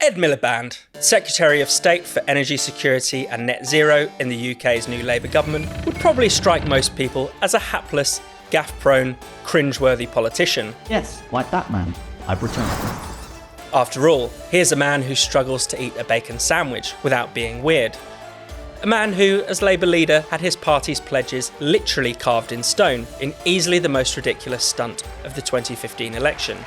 Ed Miliband, Secretary of State for Energy Security and Net Zero in the UK's new Labour government, would probably strike most people as a hapless, gaffe-prone, cringe-worthy politician. Yes, like that man, I've returned. After all, here's a man who struggles to eat a bacon sandwich without being weird. A man who, as Labour leader, had his party's pledges literally carved in stone in easily the most ridiculous stunt of the 2015 election.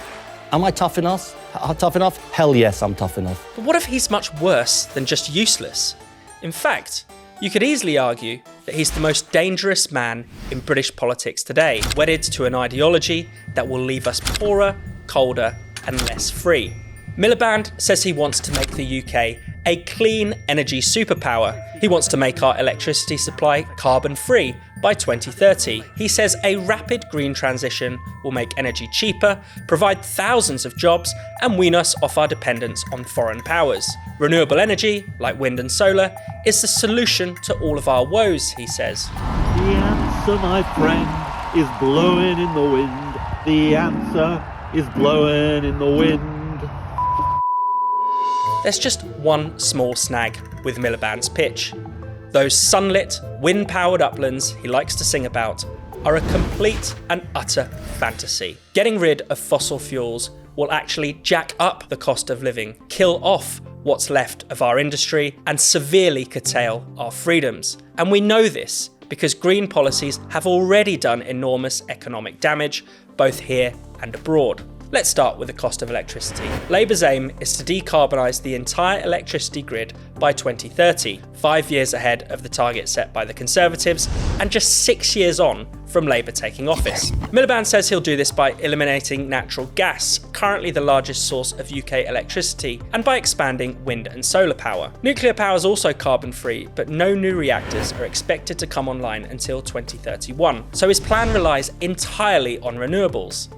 Am I tough enough? Tough enough? Hell yes, I'm tough enough. But what if he's much worse than just useless? In fact, you could easily argue that he's the most dangerous man in British politics today, wedded to an ideology that will leave us poorer, colder, and less free. Miliband says he wants to make the UK a clean energy superpower. He wants to make our electricity supply carbon-free by 2030. He says a rapid green transition will make energy cheaper, provide thousands of jobs, and wean us off our dependence on foreign powers. Renewable energy, like wind and solar, is the solution to all of our woes, he says. The answer, my friend, is blowing in the wind. The answer is blowing in the wind. There's just one small snag with Miliband's pitch. Those sunlit, wind-powered uplands he likes to sing about are a complete and utter fantasy. Getting rid of fossil fuels will actually jack up the cost of living, kill off what's left of our industry, and severely curtail our freedoms. And we know this because green policies have already done enormous economic damage, both here and abroad. Let's start with the cost of electricity. Labour's aim is to decarbonise the entire electricity grid by 2030, 5 years ahead of the target set by the Conservatives, and just 6 years on from Labour taking office. Miliband says he'll do this by eliminating natural gas, currently the largest source of UK electricity, and by expanding wind and solar power. Nuclear power is also carbon-free, but no new reactors are expected to come online until 2031, so his plan relies entirely on renewables.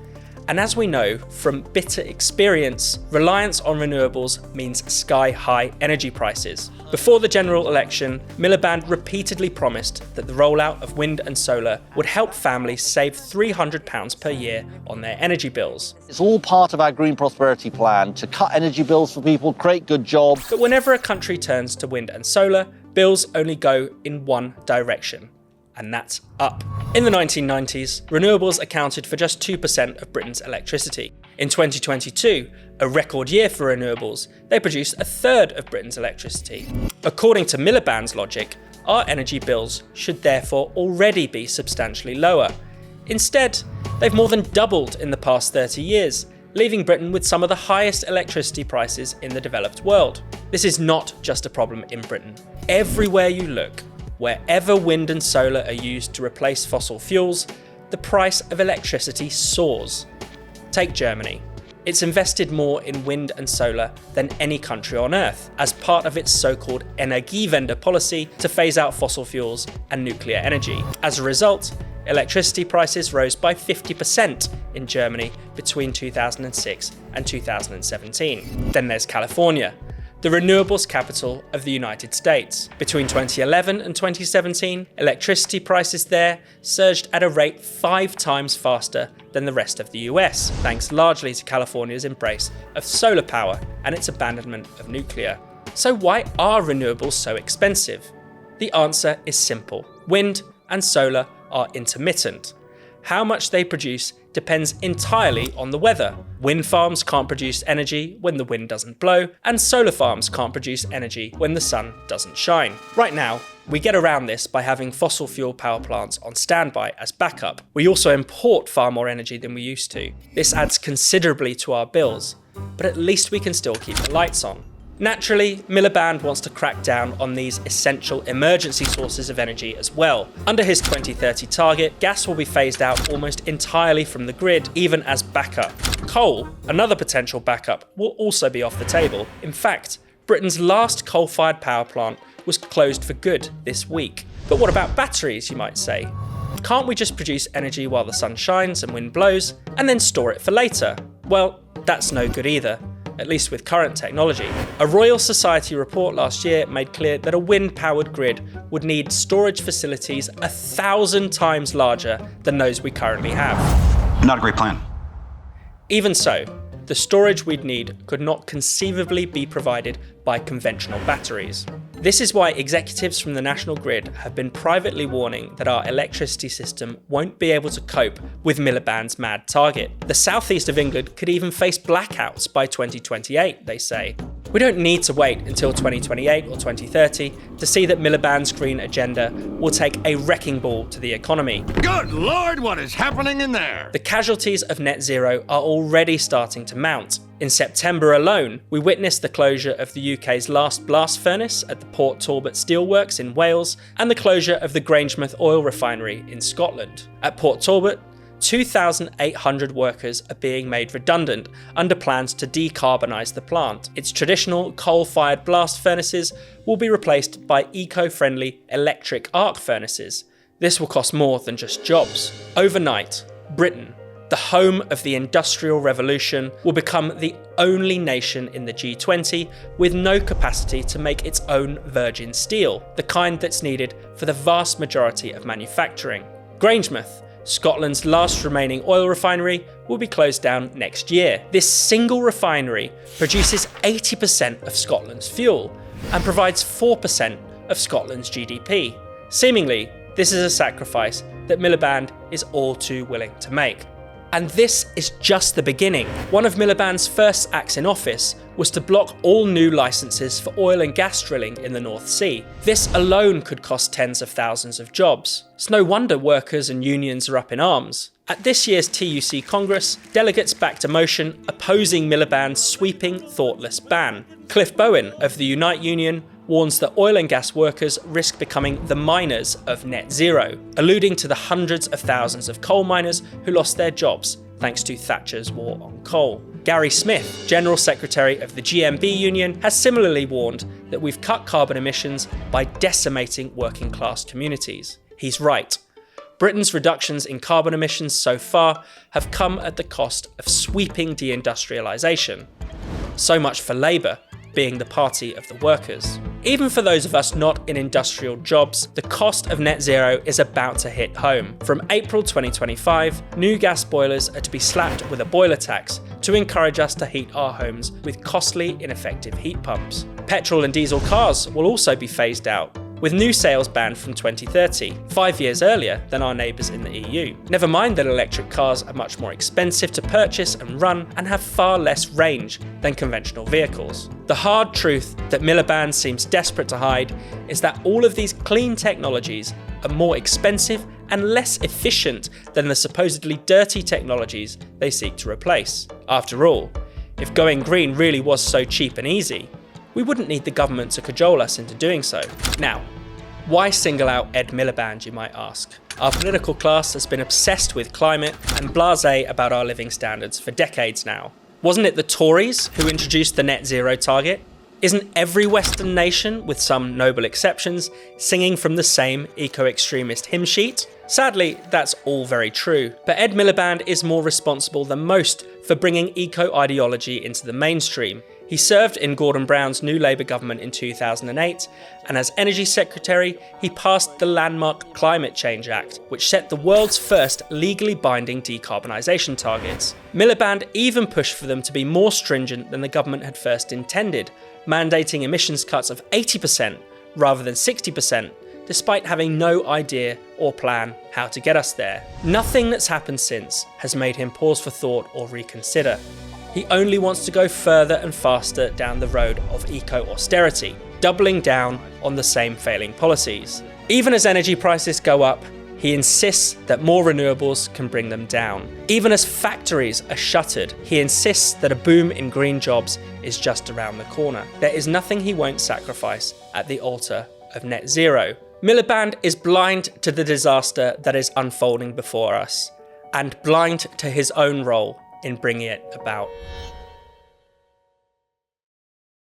And as we know from bitter experience, reliance on renewables means sky-high energy prices. Before the general election, Miliband repeatedly promised that the rollout of wind and solar would help families save £300 per year on their energy bills. It's all part of our green prosperity plan to cut energy bills for people, create good jobs. But whenever a country turns to wind and solar, bills only go in one direction, and that's up. In the 1990s, renewables accounted for just 2% of Britain's electricity. In 2022, a record year for renewables, they produced a third of Britain's electricity. According to Miliband's logic, our energy bills should therefore already be substantially lower. Instead, they've more than doubled in the past 30 years, leaving Britain with some of the highest electricity prices in the developed world. This is not just a problem in Britain. Everywhere you look, wherever wind and solar are used to replace fossil fuels, the price of electricity soars. Take Germany. It's invested more in wind and solar than any country on earth, as part of its so-called Energiewende policy to phase out fossil fuels and nuclear energy. As a result, electricity prices rose by 50% in Germany between 2006 and 2017. Then there's California, the renewables capital of the United States. Between 2011 and 2017, electricity prices there surged at a rate 5 times faster than the rest of the US, thanks largely to California's embrace of solar power and its abandonment of nuclear. So why are renewables so expensive? The answer is simple. Wind and solar are intermittent. How much they produce depends entirely on the weather. Wind farms can't produce energy when the wind doesn't blow, and solar farms can't produce energy when the sun doesn't shine. Right now, we get around this by having fossil fuel power plants on standby as backup. We also import far more energy than we used to. This adds considerably to our bills, but at least we can still keep the lights on. Naturally, Miliband wants to crack down on these essential emergency sources of energy as well. Under his 2030 target, gas will be phased out almost entirely from the grid, even as backup. Coal, another potential backup, will also be off the table. In fact, Britain's last coal-fired power plant was closed for good this week. But what about batteries, you might say? Can't we just produce energy while the sun shines and wind blows, and then store it for later? Well, that's no good either, at least with current technology. A Royal Society report last year made clear that a wind-powered grid would need storage facilities 1,000 times larger than those we currently have. Not a great plan. Even so, the storage we'd need could not conceivably be provided by conventional batteries. This is why executives from the national grid have been privately warning that our electricity system won't be able to cope with Miliband's mad target. The southeast of England could even face blackouts by 2028, they say. We don't need to wait until 2028 or 2030 to see that Miliband's green agenda will take a wrecking ball to the economy. Good Lord, what is happening in there? The casualties of net zero are already starting to mount. In September alone, we witnessed the closure of the UK's last blast furnace at the Port Talbot Steelworks in Wales and the closure of the Grangemouth oil refinery in Scotland. At Port Talbot, 2,800 workers are being made redundant under plans to decarbonise the plant. Its traditional coal-fired blast furnaces will be replaced by eco-friendly electric arc furnaces. This will cost more than just jobs. Overnight, Britain, the home of the Industrial Revolution, will become the only nation in the G20 with no capacity to make its own virgin steel, the kind that's needed for the vast majority of manufacturing. Grangemouth, Scotland's last remaining oil refinery, will be closed down next year. This single refinery produces 80% of Scotland's fuel and provides 4% of Scotland's GDP. Seemingly, this is a sacrifice that Miliband is all too willing to make. And this is just the beginning. One of Miliband's first acts in office was to block all new licences for oil and gas drilling in the North Sea. This alone could cost tens of thousands of jobs. It's no wonder workers and unions are up in arms. At this year's TUC Congress, delegates backed a motion opposing Miliband's sweeping, thoughtless ban. Cliff Bowen of the Unite Union warns that oil and gas workers risk becoming the miners of net zero, alluding to the hundreds of thousands of coal miners who lost their jobs thanks to Thatcher's war on coal. Gary Smith, General Secretary of the GMB Union, has similarly warned that we've cut carbon emissions by decimating working class communities. He's right. Britain's reductions in carbon emissions so far have come at the cost of sweeping deindustrialisation. So much for Labour being the party of the workers. Even for those of us not in industrial jobs, the cost of net zero is about to hit home. From April 2025, new gas boilers are to be slapped with a boiler tax to encourage us to heat our homes with costly, ineffective heat pumps. Petrol and diesel cars will also be phased out, with new sales banned from 2030, 5 years earlier than our neighbours in the EU. Never mind that electric cars are much more expensive to purchase and run and have far less range than conventional vehicles. The hard truth that Miliband seems desperate to hide is that all of these clean technologies are more expensive and less efficient than the supposedly dirty technologies they seek to replace. After all, if going green really was so cheap and easy, we wouldn't need the government to cajole us into doing so. Now, why single out Ed Miliband, you might ask? Our political class has been obsessed with climate and blasé about our living standards for decades now. Wasn't it the Tories who introduced the net zero target? Isn't every Western nation, with some noble exceptions, singing from the same eco-extremist hymn sheet? Sadly, that's all very true, but Ed Miliband is more responsible than most for bringing eco-ideology into the mainstream. He served in Gordon Brown's New Labour government in 2008, and as Energy Secretary, he passed the landmark Climate Change Act, which set the world's first legally binding decarbonisation targets. Miliband even pushed for them to be more stringent than the government had first intended, mandating emissions cuts of 80% rather than 60%, despite having no idea or plan how to get us there. Nothing that's happened since has made him pause for thought or reconsider. He only wants to go further and faster down the road of eco-austerity, doubling down on the same failing policies. Even as energy prices go up, he insists that more renewables can bring them down. Even as factories are shuttered, he insists that a boom in green jobs is just around the corner. There is nothing he won't sacrifice at the altar of net zero. Miliband is blind to the disaster that is unfolding before us, and blind to his own role in bringing it about.